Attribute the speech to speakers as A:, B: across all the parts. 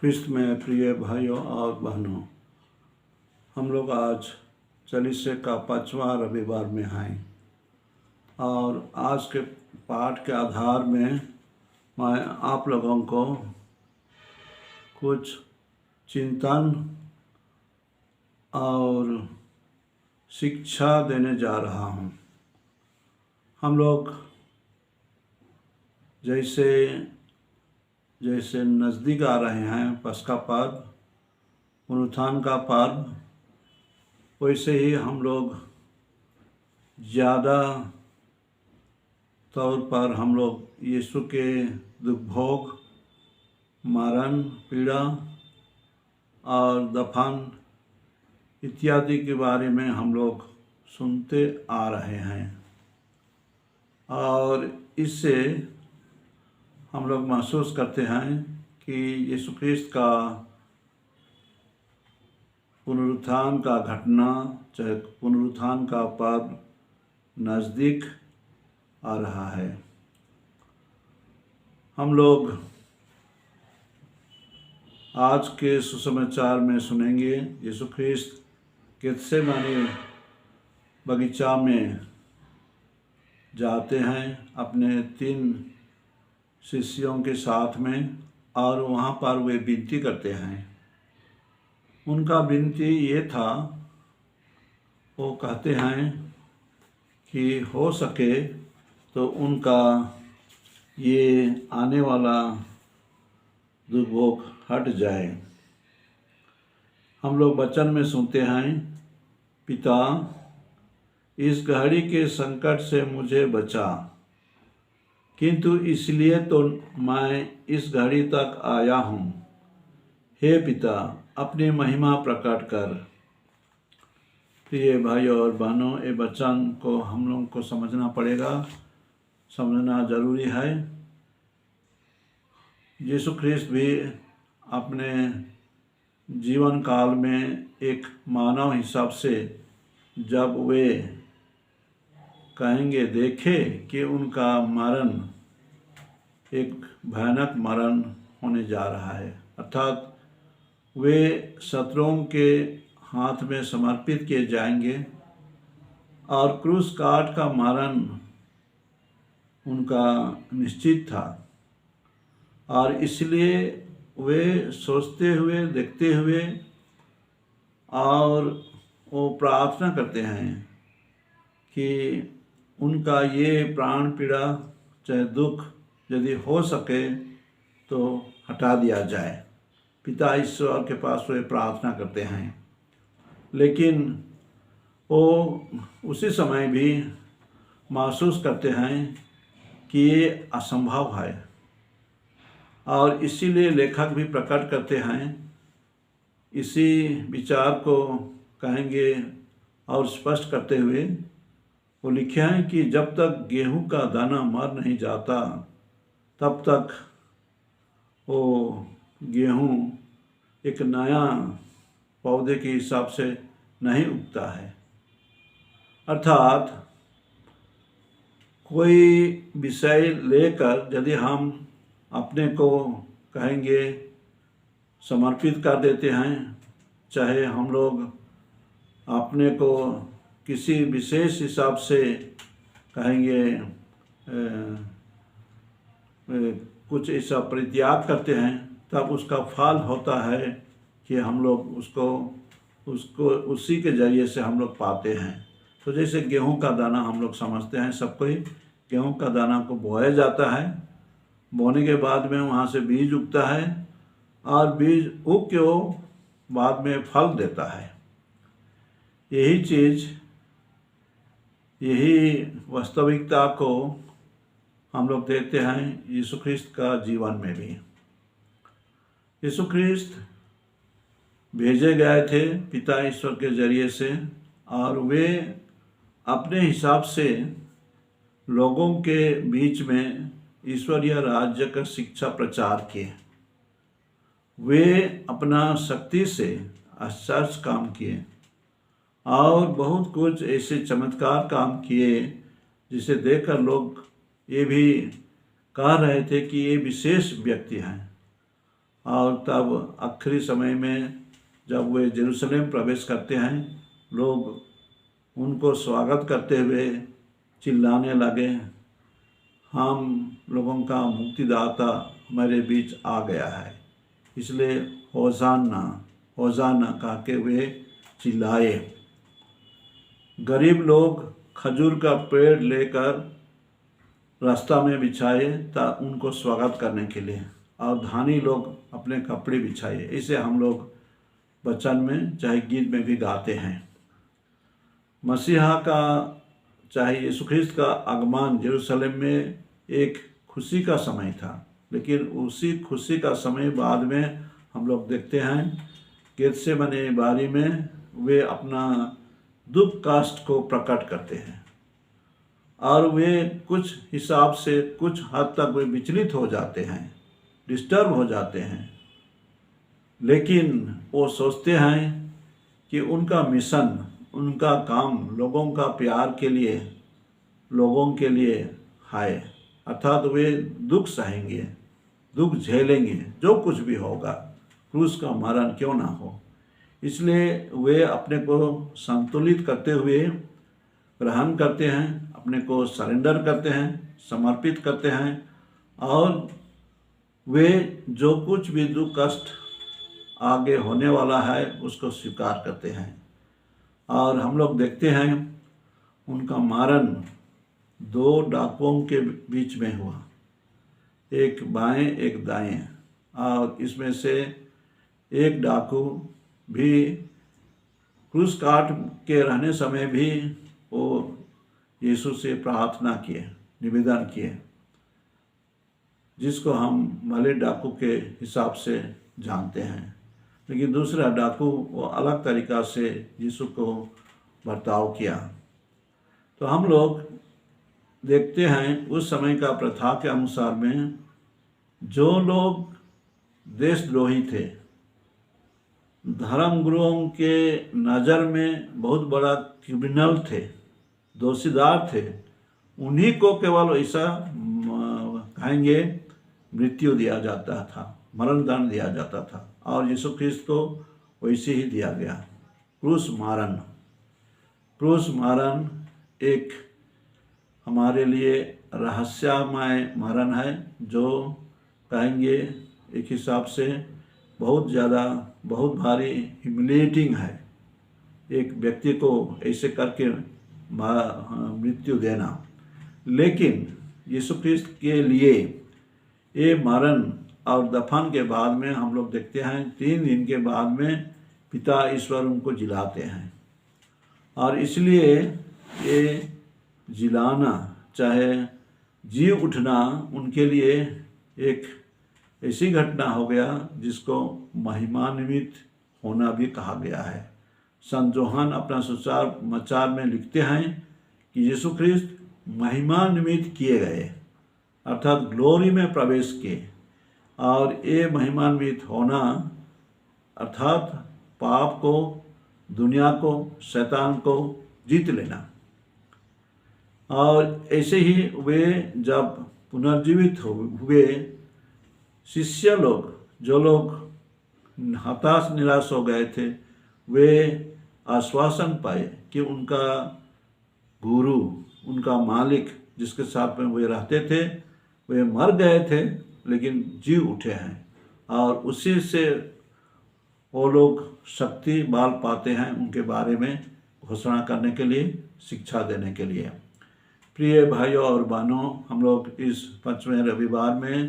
A: ख्रिस्त में प्रिय भाइयों और बहनों, हम लोग आज चालीसे का 5वां रविवार में हैं और आज के पाठ के आधार में मैं आप लोगों को कुछ चिंतन और शिक्षा देने जा रहा हूँ। हम लोग जैसे नज़दीक आ रहे हैं पस्का पर्व, पुनरुत्थान का पर्व, वैसे ही हम लोग ज़्यादा तौर पर हम लोग यीशु के दुख भोग, मरण, पीड़ा और दफन इत्यादि के बारे में हम लोग सुनते आ रहे हैं और इससे हम लोग महसूस करते हैं कि यीशु ख्रिस्त का पुनरुत्थान का घटना, चाहे पुनरुत्थान का पर्व नज़दीक आ रहा है। हम लोग आज के सुसमाचार में सुनेंगे यीशु ख्रिस्त गेत्सेमनी बगीचा में जाते हैं अपने 3 शिष्यों के साथ में और वहाँ पर वे विनती करते हैं। उनका विनती ये था, वो कहते हैं कि हो सके तो उनका ये आने वाला दुर्भोग हट जाए। हम लोग वचन में सुनते हैं, पिता इस घड़ी के संकट से मुझे बचा, किंतु इसलिए तो मैं इस घड़ी तक आया हूँ। हे पिता, अपनी महिमा प्रकट कर। प्रिय भाइयों और बहनों, ये वचन को हम लोगों को समझना पड़ेगा, समझना जरूरी है। यीशु ख्रिस्त भी अपने जीवन काल में एक मानव हिसाब से जब वे कहेंगे, देखे कि उनका मरण एक भयानक मरण होने जा रहा है, अर्थात वे शत्रुओं के हाथ में समर्पित किए जाएंगे और क्रूस काट का मरण उनका निश्चित था। और इसलिए वे सोचते हुए, देखते हुए और वो प्रार्थना करते हैं कि उनका ये प्राण पीड़ा, चाहे दुख यदि हो सके तो हटा दिया जाए। पिता ईश्वर के पास वे प्रार्थना करते हैं, लेकिन वो उसी समय भी महसूस करते हैं कि ये असंभव है और इसीलिए लेखक भी प्रकट करते हैं, इसी विचार को कहेंगे और स्पष्ट करते हुए वो लिखे हैं कि जब तक गेहूं का दाना मर नहीं जाता तब तक वो गेहूं एक नया पौधे के हिसाब से नहीं उगता है। अर्थात कोई विषय लेकर यदि हम अपने को कहेंगे समर्पित कर देते हैं, चाहे हम लोग अपने को किसी विशेष हिसाब से कहेंगे कुछ ऐसा परित्याग करते हैं, तब उसका फल होता है कि हम लोग उसको उसी के जरिए से हम लोग पाते हैं। तो जैसे गेहूं का दाना हम लोग समझते हैं, सबको ही गेहूं का दाना को बोया जाता है, बोने के बाद में वहाँ से बीज उगता है और बीज उग के वो बाद में फल देता है। यही चीज़, यही वास्तविकता को हम लोग देखते हैं यीशु ख्रिस्त का जीवन में भी। यीशु ख्रिस्त भेजे गए थे पिता ईश्वर के जरिए से और वे अपने हिसाब से लोगों के बीच में ईश्वरीय राज्य का शिक्षा प्रचार किए। वे अपना शक्ति से आश्चर्य काम किए और बहुत कुछ ऐसे चमत्कार काम किए जिसे देखकर लोग ये भी कह रहे थे कि ये विशेष व्यक्ति हैं। और तब आखिरी समय में जब वे यरूशलेम प्रवेश करते हैं, लोग उनको स्वागत करते हुए चिल्लाने लगे, हम लोगों का मुक्तिदाता हमारे बीच आ गया है। इसलिए होसाना होसाना कह के वे चिल्लाए। गरीब लोग खजूर का पेड़ लेकर रास्ता में बिछाए था उनको स्वागत करने के लिए, और धनी लोग अपने कपड़े बिछाए। इसे हम लोग वचन में चाहे गीत में भी गाते हैं। मसीहा का चाहे यीशु ख्रिस्त का आगमन यरूशलेम में एक खुशी का समय था, लेकिन उसी खुशी का समय बाद में हम लोग देखते हैं गेत्सेमने बारी में वे अपना दुख कष्ट को प्रकट करते हैं, और वे कुछ हिसाब से कुछ हद तक वे विचलित हो जाते हैं, डिस्टर्ब हो जाते हैं, लेकिन वो सोचते हैं कि उनका मिशन, उनका काम लोगों का प्यार के लिए, लोगों के लिए है। अर्थात वे दुख सहेंगे, दुख झेलेंगे, जो कुछ भी होगा, क्रूस का मरण क्यों ना हो। इसलिए वे अपने को संतुलित करते हुए ग्रहण करते हैं, अपने को सरेंडर करते हैं, समर्पित करते हैं, और वे जो कुछ भी दुख कष्ट आगे होने वाला है उसको स्वीकार करते हैं। और हम लोग देखते हैं उनका मारण 2 डाकुओं के बीच में हुआ, एक बाएं एक दाएं, और इसमें से एक डाकू भी क्रूस काट के रहने समय भी वो यीशु से प्रार्थना किए, निवेदन किए, जिसको हम भले डाकू के हिसाब से जानते हैं। लेकिन दूसरा डाकू वो अलग तरीक़ा से यीशु को बर्ताव किया। तो हम लोग देखते हैं उस समय का प्रथा के अनुसार में जो लोग देशद्रोही थे, धर्मगुरुओं के नज़र में बहुत बड़ा क्रिमिनल थे, दोषीदार थे, उन्हीं को केवल ऐसा कहेंगे मृत्यु दिया जाता था, मरण दंड दिया जाता था, और यीशु ख्रिस्त को वैसे ही दिया गया, क्रूस मारण। क्रूस मारण एक हमारे लिए रहस्यमय मरण है, जो कहेंगे एक हिसाब से बहुत ज़्यादा, बहुत भारी ह्यूमिलिएटिंग है, एक व्यक्ति को ऐसे करके मृत्यु देना। लेकिन यीशु ख्रिस्त के लिए ये मरण और दफन के बाद में हम लोग देखते हैं 3 दिन के बाद में पिता ईश्वर उनको जिलाते हैं, और इसलिए ये जिलाना चाहे जी उठना उनके लिए एक ऐसी घटना हो गया जिसको महिमान्वित होना भी कहा गया है। संत जोहन अपना सुसमाचार में लिखते हैं कि यीशु ख्रिस्त महिमान्वित किए गए, अर्थात ग्लोरी में प्रवेश किए, और ये महिमान्वित होना अर्थात पाप को, दुनिया को, शैतान को जीत लेना। और ऐसे ही वे जब पुनर्जीवित हुए, शिष्य लोग, जो लोग हताश निराश हो गए थे, वे आश्वासन पाए कि उनका गुरु, उनका मालिक जिसके साथ में वे रहते थे, वे मर गए थे लेकिन जी उठे हैं, और उसी से वो लोग शक्ति बाल पाते हैं उनके बारे में घोषणा करने के लिए, शिक्षा देने के लिए। प्रिय भाइयों और बहनों, हम लोग इस 5वें रविवार में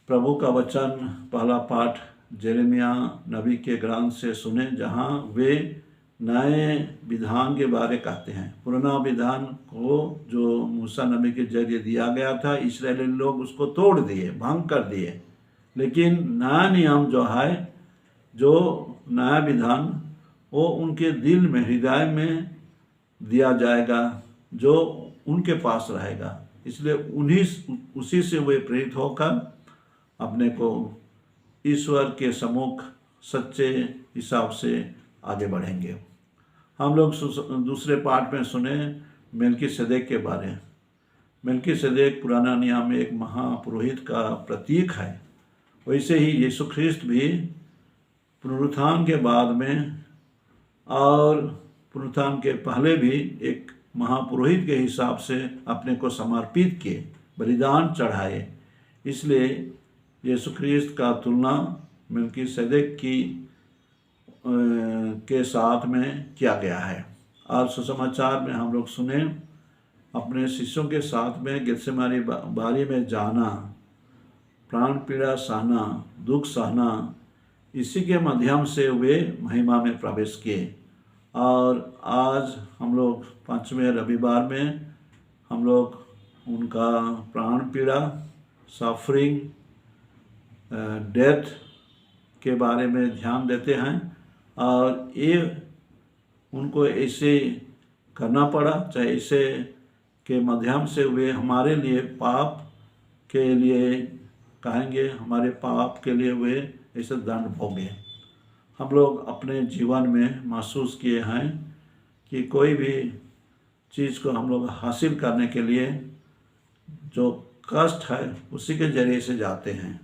A: प्रभु का वचन पहला पाठ यिर्मयाह नबी के ग्रंथ से सुने, जहाँ वे नए विधान के बारे कहते हैं। पुराना विधान को जो मूसा नबी के जरिए दिया गया था, इस्राएली लोग उसको तोड़ दिए, भंग कर दिए, लेकिन नया नियम जो है, जो नया विधान, वो उनके दिल में, हृदय में दिया जाएगा, जो उनके पास रहेगा। इसलिए उसी से वे प्रेरित होकर अपने को ईश्वर के सम्मुख सच्चे हिसाब से आगे बढ़ेंगे। हम लोग दूसरे पाठ में सुने मेलकीसेदेक के बारे में। मेलकीसेदेक पुराना नियम में एक महापुरोहित का प्रतीक है, वैसे ही यीशु ख्रिस्त भी पुनरुत्थान के बाद में और पुनरुत्थान के पहले भी एक महापुरोहित के हिसाब से अपने को समर्पित किए, बलिदान चढ़ाए। इसलिए यीशु ख्रिस्त का तुलना मेलकीसेदेक के साथ में किया गया है। आज सुसमाचार में हम लोग सुने, अपने शिष्यों के साथ में गेत्सेमानी बारी में जाना, प्राण पीड़ा सहना, दुख सहना, इसी के माध्यम से वे महिमा में प्रवेश किए। और आज हम लोग 5वें रविवार में हम लोग उनका प्राण पीड़ा, सफरिंग, डेथ के बारे में ध्यान देते हैं। और ये उनको ऐसे करना पड़ा, चाहे इसे के माध्यम से वे हमारे लिए पाप के लिए कहेंगे, हमारे पाप के लिए वे ऐसे दंड भोगे। हम लोग अपने जीवन में महसूस किए हैं कि कोई भी चीज़ को हम लोग हासिल करने के लिए जो कष्ट है उसी के जरिए से जाते हैं।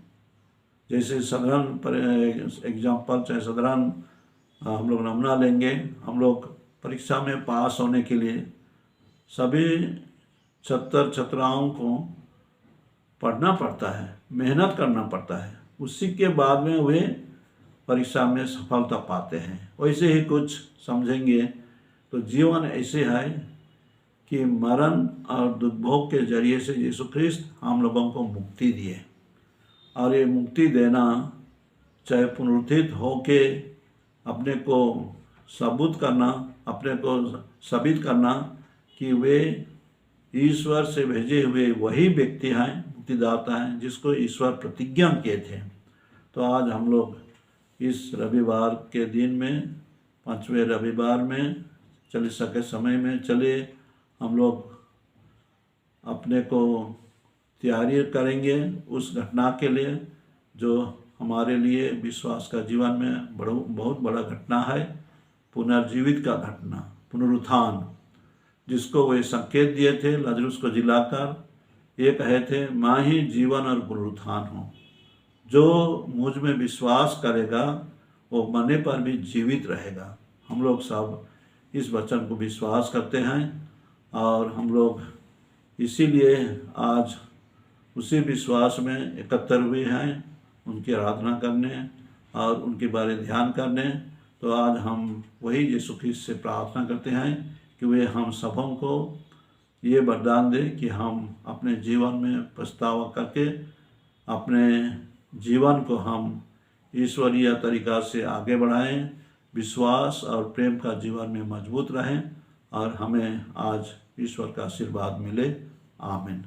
A: जैसे साधारण एग्जाम्पल, चाहे साधारण हम लोग नमूना लेंगे, हम लोग परीक्षा में पास होने के लिए सभी छात्र छात्राओं को पढ़ना पड़ता है, मेहनत करना पड़ता है, उसी के बाद में वे परीक्षा में सफलता पाते हैं। वैसे ही कुछ समझेंगे तो जीवन ऐसे है कि मरण और दुर्भोग के जरिए से यीशु ख्रिस्त हम लोगों को मुक्ति दिए। और ये मुक्ति देना, चाहे पुनरुत्थित होके अपने को सबूत करना, अपने को साबित करना कि वे ईश्वर से भेजे हुए वही व्यक्ति हैं, मुक्तिदाता हैं, जिसको ईश्वर प्रतिज्ञा किए थे। तो आज हम लोग इस रविवार के दिन में, 5वें रविवार में, चालीसा के समय में चले हम लोग अपने को तैयारी करेंगे उस घटना के लिए जो हमारे लिए विश्वास का जीवन में बहुत बड़ा घटना है, पुनर्जीवित का घटना, पुनरुत्थान, जिसको वे संकेत दिए थे लाजरुस को जिलाकर। ये कहे थे, मैं ही जीवन और पुनरुत्थान हूँ, जो मुझ में विश्वास करेगा वो मरने पर भी जीवित रहेगा। हम लोग सब इस वचन को विश्वास करते हैं और हम लोग इसीलिए आज उसी विश्वास में एकत्र हुए हैं उनकी आराधना करने और उनके बारे में ध्यान करने। तो आज हम वही यीशु ख्रिस्त से प्रार्थना करते हैं कि वे हम सबों को ये वरदान दे कि हम अपने जीवन में पछतावा करके अपने जीवन को हम ईश्वरीय तरीक़ा से आगे बढ़ाएं, विश्वास और प्रेम का जीवन में मजबूत रहें और हमें आज ईश्वर का आशीर्वाद मिले। आमीन।